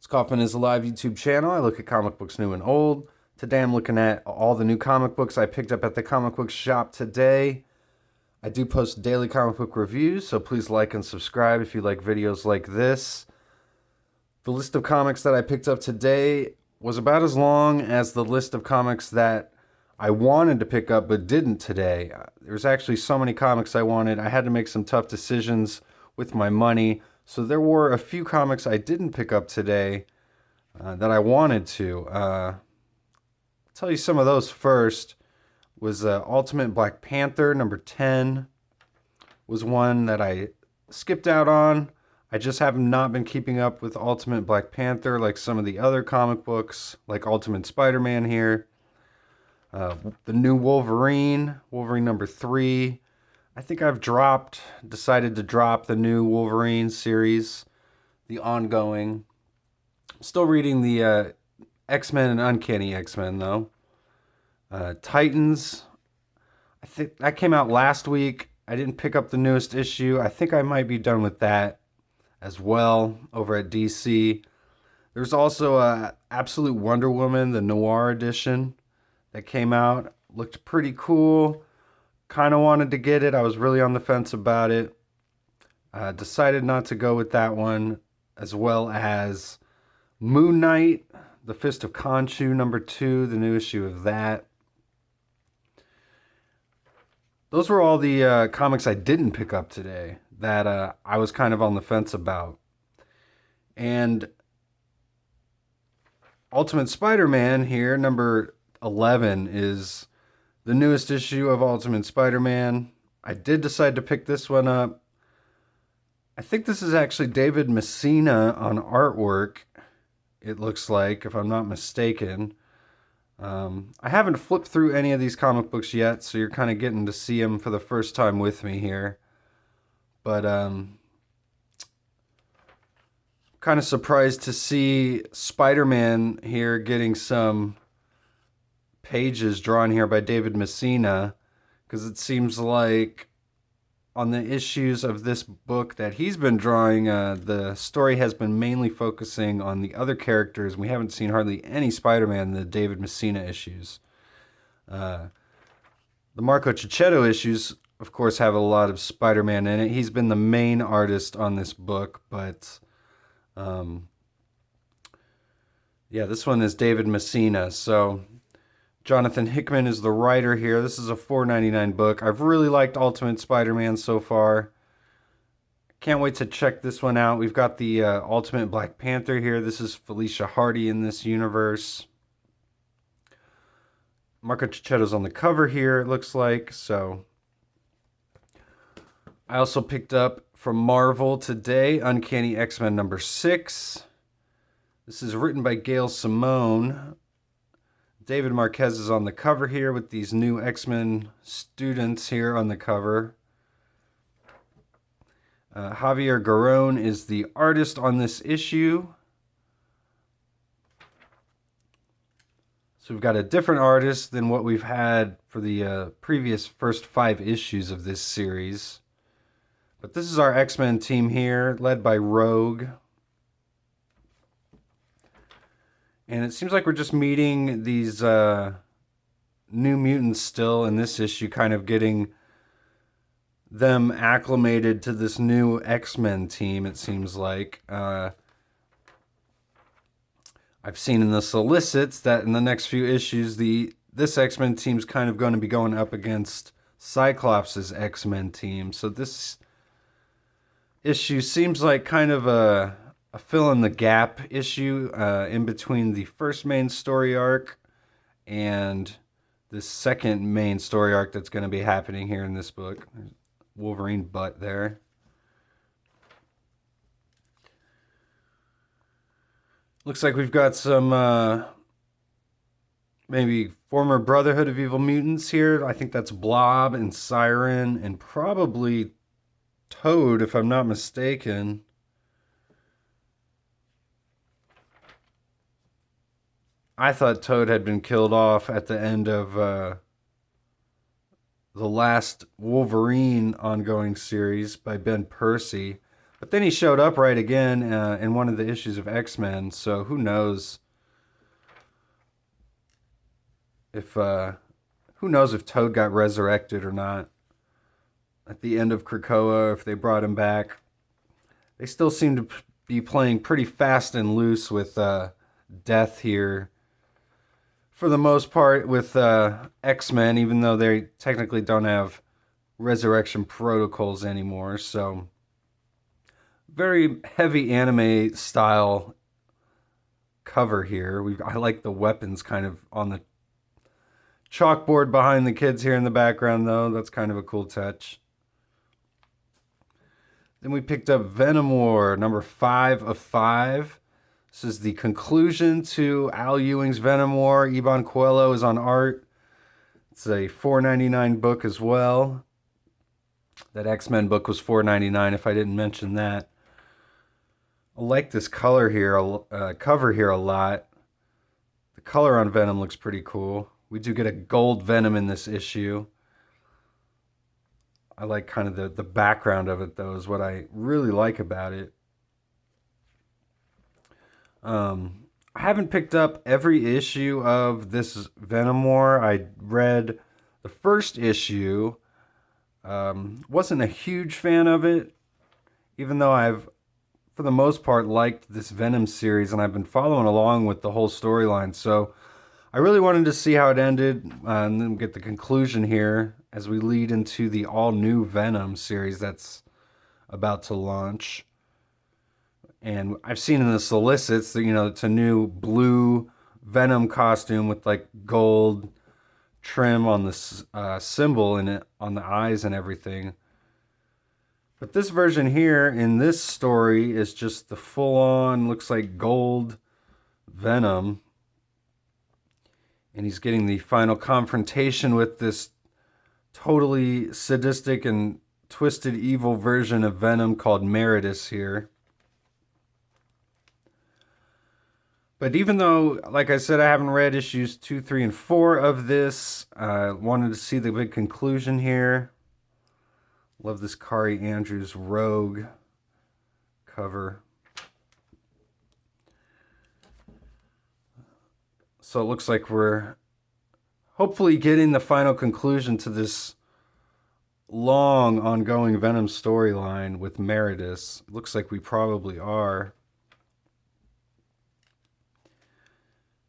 Kaufman is a live YouTube channel. I look at comic books new and old. Today I'm looking at all the new comic books I picked up at the comic book shop today. I do post daily comic book reviews, so please like and subscribe if you like videos like this. The list of comics that I picked up today was about as long as the list of comics that I wanted to pick up but didn't today. There's actually so many comics I wanted. I had to make some tough decisions with my money. So there were a few comics I didn't pick up today that I wanted to. I'll tell you some of those first. Was Ultimate Black Panther number 10 was one that I skipped out on. I just have not been keeping up with Ultimate Black Panther like some of the other comic books, like Ultimate Spider-Man here. The new Wolverine number 3. I think I've decided to drop the new Wolverine series, the ongoing. I'm still reading the X-Men and Uncanny X-Men, though. Titans, I think that came out last week. I didn't pick up the newest issue. I think I might be done with that as well over at DC. There's also Absolute Wonder Woman, the Noir edition that came out. Looked pretty cool. Kind of wanted to get it. I was really on the fence about it. Decided not to go with that one, as well as Moon Knight, The Fist of Khonshu, number 2, the new issue of that. Those were all the comics I didn't pick up today that I was kind of on the fence about. And Ultimate Spider-Man here, number 11, is the newest issue of Ultimate Spider-Man. I did decide to pick this one up. I think this is actually David Messina on artwork, it looks like, if I'm not mistaken. I haven't flipped through any of these comic books yet, so you're kind of getting to see them for the first time with me here. But kind of surprised to see Spider-Man here getting some pages drawn here by David Messina, because it seems like on the issues of this book that he's been drawing, the story has been mainly focusing on the other characters. We haven't seen hardly any Spider-Man in the David Messina issues. The Marco Cicchetto issues, of course, have a lot of Spider-Man in it. He's been the main artist on this book, but yeah, this one is David Messina. So Jonathan Hickman is the writer here. This is a $4.99 book. I've really liked Ultimate Spider-Man so far. Can't wait to check this one out. We've got the Ultimate Black Panther here. This is Felicia Hardy in this universe. Marco Cicchetto's on the cover here, it looks like. So I also picked up from Marvel today, Uncanny X-Men number 6. This is written by Gail Simone. David Marquez is on the cover here with these new X-Men students here on the cover. Javier Garrón is the artist on this issue. So we've got a different artist than what we've had for the previous first 5 issues of this series. But this is our X-Men team here, led by Rogue. And it seems like we're just meeting these New Mutants still in this issue, kind of getting them acclimated to this new X-Men team, it seems like. I've seen in the solicits that in the next few issues, this X-Men team's kind of going to be going up against Cyclops' X-Men team. So this issue seems like kind of a fill-in-the-gap issue in between the first main story arc and the second main story arc that's going to be happening here in this book. Wolverine butt there. Looks like we've got some maybe former Brotherhood of Evil Mutants here. I think that's Blob and Siren and probably Toad, if I'm not mistaken. I thought Toad had been killed off at the end of the last Wolverine ongoing series by Ben Percy. But then he showed up right again in one of the issues of X-Men, so who knows if Toad got resurrected or not at the end of Krakoa, if they brought him back. They still seem to be playing pretty fast and loose with death here. For the most part with X-Men, even though they technically don't have resurrection protocols anymore. So very heavy anime style cover here. I like the weapons kind of on the chalkboard behind the kids here in the background, though. That's kind of a cool touch. Then we picked up Venom War, number 5 of 5. This is the conclusion to Al Ewing's Venom War. Iban Coelho is on art. It's a $4.99 book as well. That X-Men book was $4.99 if I didn't mention that. I like this cover here a lot. The color on Venom looks pretty cool. We do get a gold Venom in this issue. I like kind of the background of it, though, is what I really like about it. I haven't picked up every issue of this Venom War. I read the first issue. Wasn't a huge fan of it, even though I've, for the most part, liked this Venom series, and I've been following along with the whole storyline. So I really wanted to see how it ended, and then get the conclusion here as we lead into the all-new Venom series that's about to launch. And I've seen in the solicits that, it's a new blue Venom costume with like gold trim on the symbol in it, on the eyes and everything. But this version here in this story is just the full-on, looks like gold Venom. And he's getting the final confrontation with this totally sadistic and twisted evil version of Venom called Meridus here. But even though, like I said, I haven't read issues 2, 3, and 4 of this, I wanted to see the big conclusion here. Love this Kari Andrews Rogue cover. So it looks like we're hopefully getting the final conclusion to this long ongoing Venom storyline with Meridus. Looks like we probably are.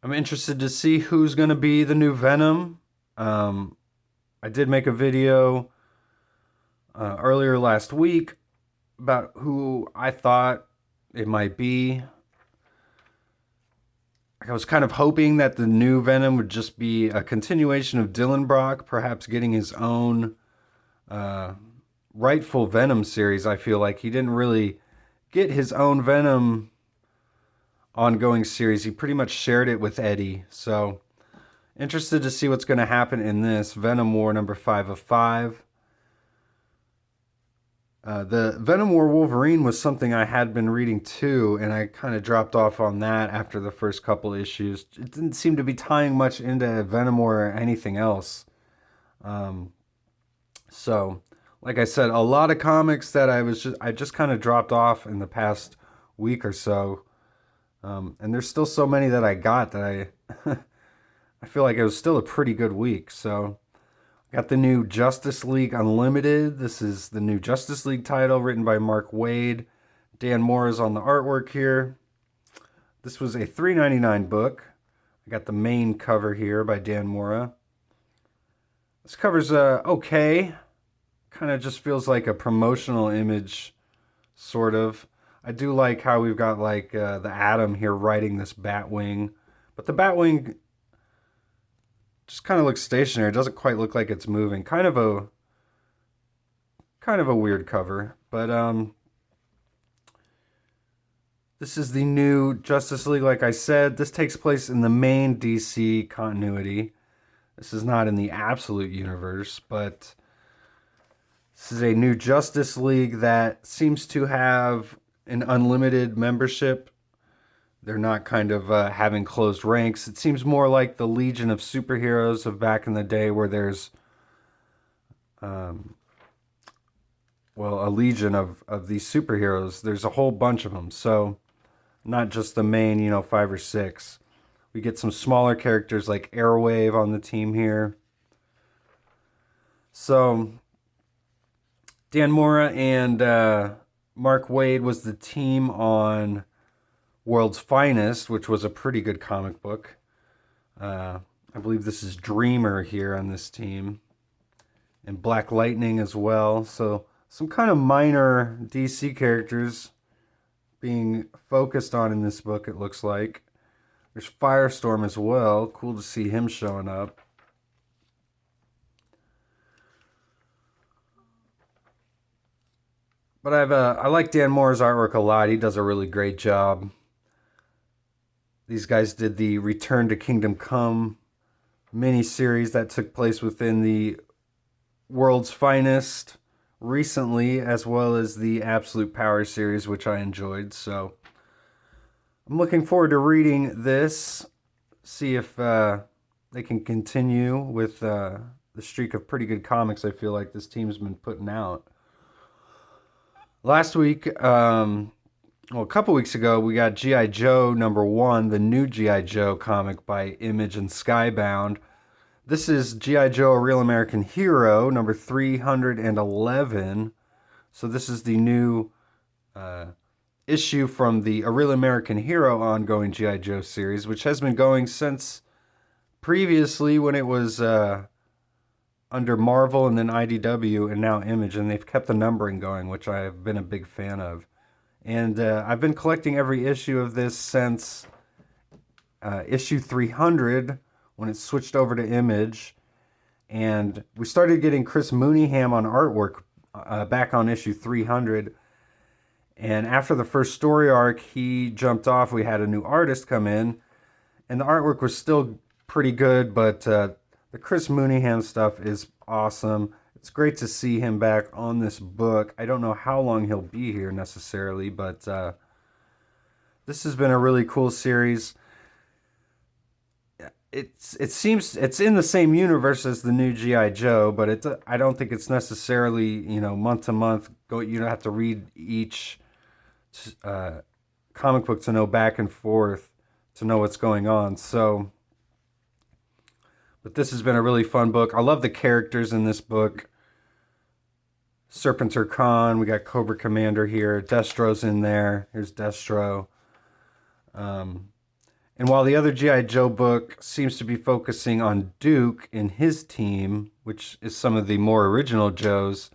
I'm interested to see who's going to be the new Venom. I did make a video earlier last week about who I thought it might be. I was kind of hoping that the new Venom would just be a continuation of Dylan Brock, perhaps getting his own rightful Venom series. I feel like he didn't really get his own Venom ongoing series. He pretty much shared it with Eddie. So interested to see what's going to happen in this Venom War number 5 of 5. The Venom War Wolverine was something I had been reading too, and I kind of dropped off on that after the first couple issues. It didn't seem to be tying much into Venom War or anything else. So, like I said, a lot of comics that I just kind of dropped off in the past week or so. And there's still so many that I got that I feel like it was still a pretty good week. So got the new Justice League Unlimited. This is the new Justice League title written by Mark Waid. Dan Moore is on the artwork here. This was a $3.99 book. I got the main cover here by Dan Moore. This cover's okay. Kind of just feels like a promotional image, sort of. I do like how we've got like the Atom here riding this Batwing. But the Batwing just kind of looks stationary. It doesn't quite look like it's moving. Kind of a weird cover. But this is the new Justice League, like I said. This takes place in the main DC continuity. This is not in the Absolute Universe, but this is a new Justice League that seems to have an unlimited membership. They're not kind of having closed ranks. It seems more like the Legion of Superheroes of back in the day, where there's well, a legion of these superheroes. There's a whole bunch of them. So not just the main, 5 or 6. We get some smaller characters like Airwave on the team here. So Dan Mora and Mark Waid was the team on World's Finest, which was a pretty good comic book. I believe this is Dreamer here on this team. And Black Lightning as well. So some kind of minor DC characters being focused on in this book, it looks like. There's Firestorm as well. Cool to see him showing up. But I like Dan Mora's artwork a lot. He does a really great job. These guys did the Return to Kingdom Come mini-series that took place within the World's Finest recently, as well as the Absolute Power series, which I enjoyed. So I'm looking forward to reading this, see if they can continue with the streak of pretty good comics I feel like this team's been putting out. Last week, a couple weeks ago, we got G.I. Joe #1, the new G.I. Joe comic by Image and Skybound. This is G.I. Joe, A Real American Hero, number 311. So this is the new issue from the A Real American Hero ongoing G.I. Joe series, which has been going since previously when it was under Marvel and then IDW and now Image, and they've kept the numbering going, which I have been a big fan of. And I've been collecting every issue of this since issue 300, when it switched over to Image. And we started getting Chris Mooneyham on artwork back on issue 300. And after the first story arc, he jumped off. We had a new artist come in, and the artwork was still pretty good, but the Chris Mooneyham stuff is awesome. It's great to see him back on this book. I don't know how long he'll be here necessarily, but this has been a really cool series. It seems it's in the same universe as the new G.I. Joe, but I don't think it's necessarily, month to month. You don't have to read each comic book to know back and forth to know what's going on. So, but this has been a really fun book. I love the characters in this book. Serpentor Khan, we got Cobra Commander here. Destro's in there. Here's Destro. And while the other G.I. Joe book seems to be focusing on Duke and his team, which is some of the more original Joes,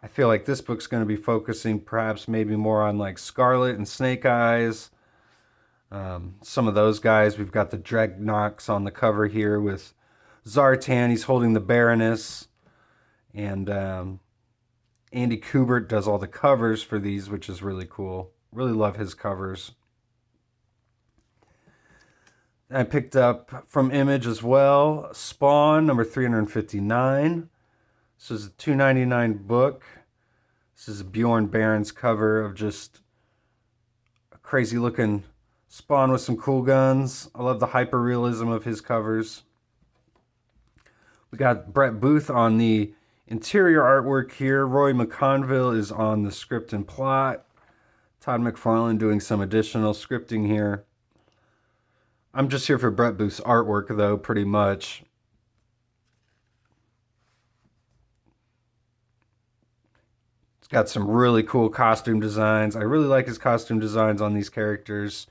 I feel like this book's going to be focusing perhaps maybe more on like Scarlet and Snake Eyes. Some of those guys. We've got the Dreadnoks on the cover here with Zartan. He's holding the Baroness. And Andy Kubert does all the covers for these, which is really cool. Really love his covers. I picked up from Image as well, Spawn, number 359. This is a $2.99 book. This is Bjorn Barron's cover of just a crazy looking Spawn with some cool guns. I love the hyper-realism of his covers. We got Brett Booth on the interior artwork here. Roy McConville is on the script and plot. Todd McFarlane doing some additional scripting here. I'm just here for Brett Booth's artwork, though, pretty much. It's got some really cool costume designs. I really like his costume designs on these characters.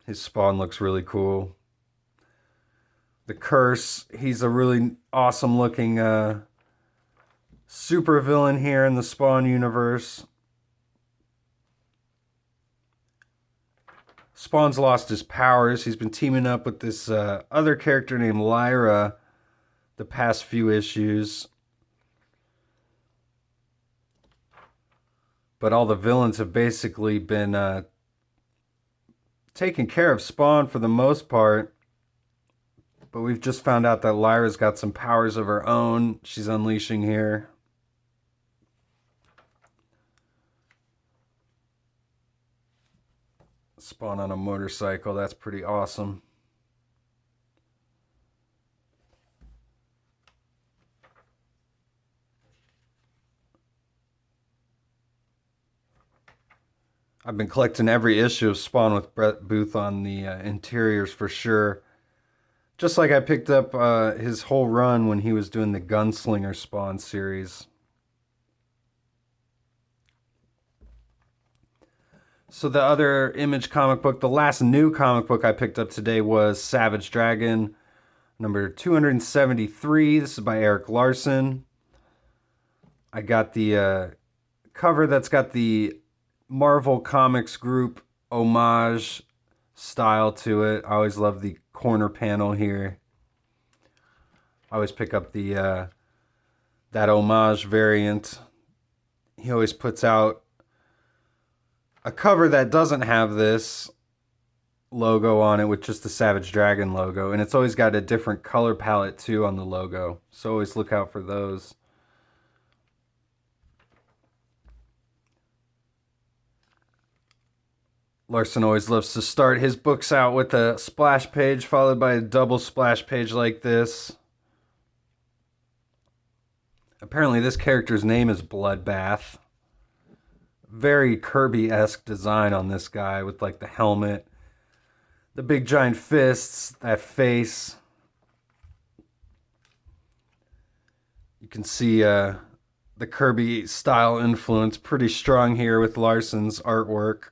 His Spawn looks really cool. The Curse, he's a really awesome looking super villain here in the Spawn universe. Spawn's lost his powers. He's been teaming up with this other character named Lyra the past few issues. But all the villains have basically been taking care of Spawn for the most part. But we've just found out that Lyra's got some powers of her own she's unleashing here. Spawn on a motorcycle, that's pretty awesome. I've been collecting every issue of Spawn with Brett Booth on the interiors for sure. Just like I picked up his whole run when he was doing the Gunslinger Spawn series. So the other Image comic book, the last new comic book I picked up today was Savage Dragon, number 273. This is by Erik Larsen. I got the cover that's got the Marvel Comics Group homage style to it. I always love the corner panel here. I always pick up the that homage variant. He always puts out a cover that doesn't have this logo on it with just the Savage Dragon logo, and it's always got a different color palette too on the logo, so always look out for those. Larson always loves to start his books out with a splash page followed by a double splash page like this. Apparently this character's name is Bloodbath. Very Kirby-esque design on this guy with like the helmet, the big giant fists, that face. You can see the Kirby style influence pretty strong here with Larson's artwork.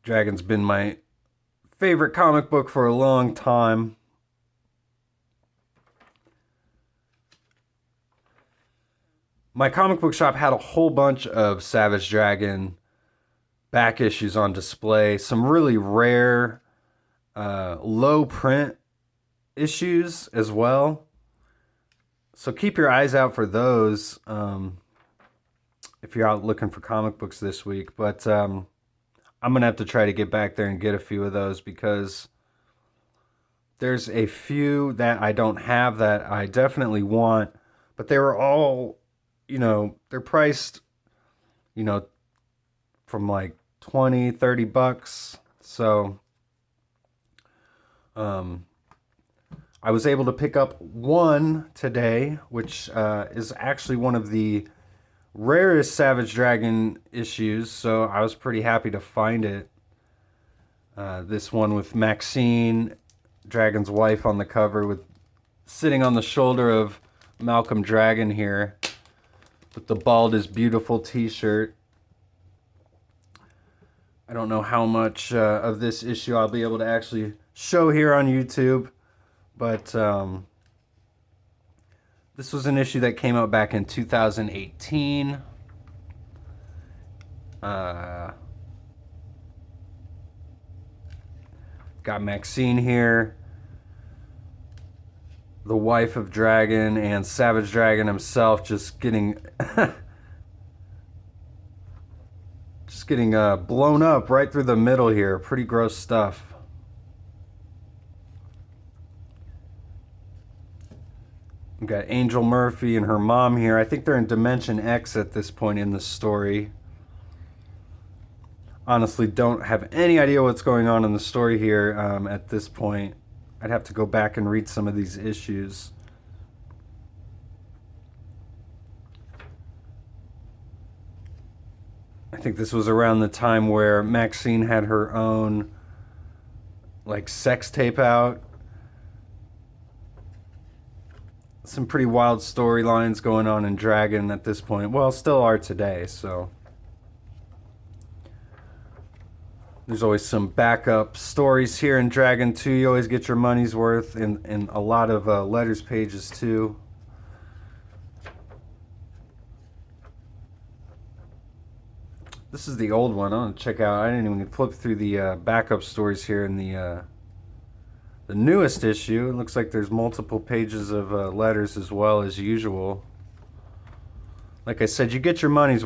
Dragon's been my favorite comic book for a long time. My comic book shop had a whole bunch of Savage Dragon back issues on display. Some really rare, low print issues as well. So keep your eyes out for those if you're out looking for comic books this week. But I'm going to have to try to get back there and get a few of those because there's a few that I don't have that I definitely want. But they were all, you know, they're priced, you know, from like 20, 30 bucks. So I was able to pick up one today, which is actually one of the rarest Savage Dragon issues. So I was pretty happy to find it. This one with Maxine, Dragon's wife, on the cover, with sitting on the shoulder of Malcolm Dragon here, with the Bald is Beautiful t-shirt. I don't know how much of this issue I'll be able to actually show here on YouTube, but this was an issue that came out back in 2018. Got Maxine here, the wife of Dragon, and Savage Dragon himself just getting blown up right through the middle here. Pretty gross stuff. We've got Angel Murphy and her mom here. I think they're in Dimension X at this point in the story. Honestly, don't have any idea what's going on in the story here at this point. I'd have to go back and read some of these issues. I think this was around the time where Maxine had her own like sex tape out. Some pretty wild storylines going on in Dragon at this point. Well, still are today, so. There's always some backup stories here in Dragon 2. You always get your money's worth in a lot of letters pages too. This is the old one. I want to check out. I didn't even flip through the backup stories here in the newest issue. It looks like there's multiple pages of letters as well as usual. Like I said, you get your money's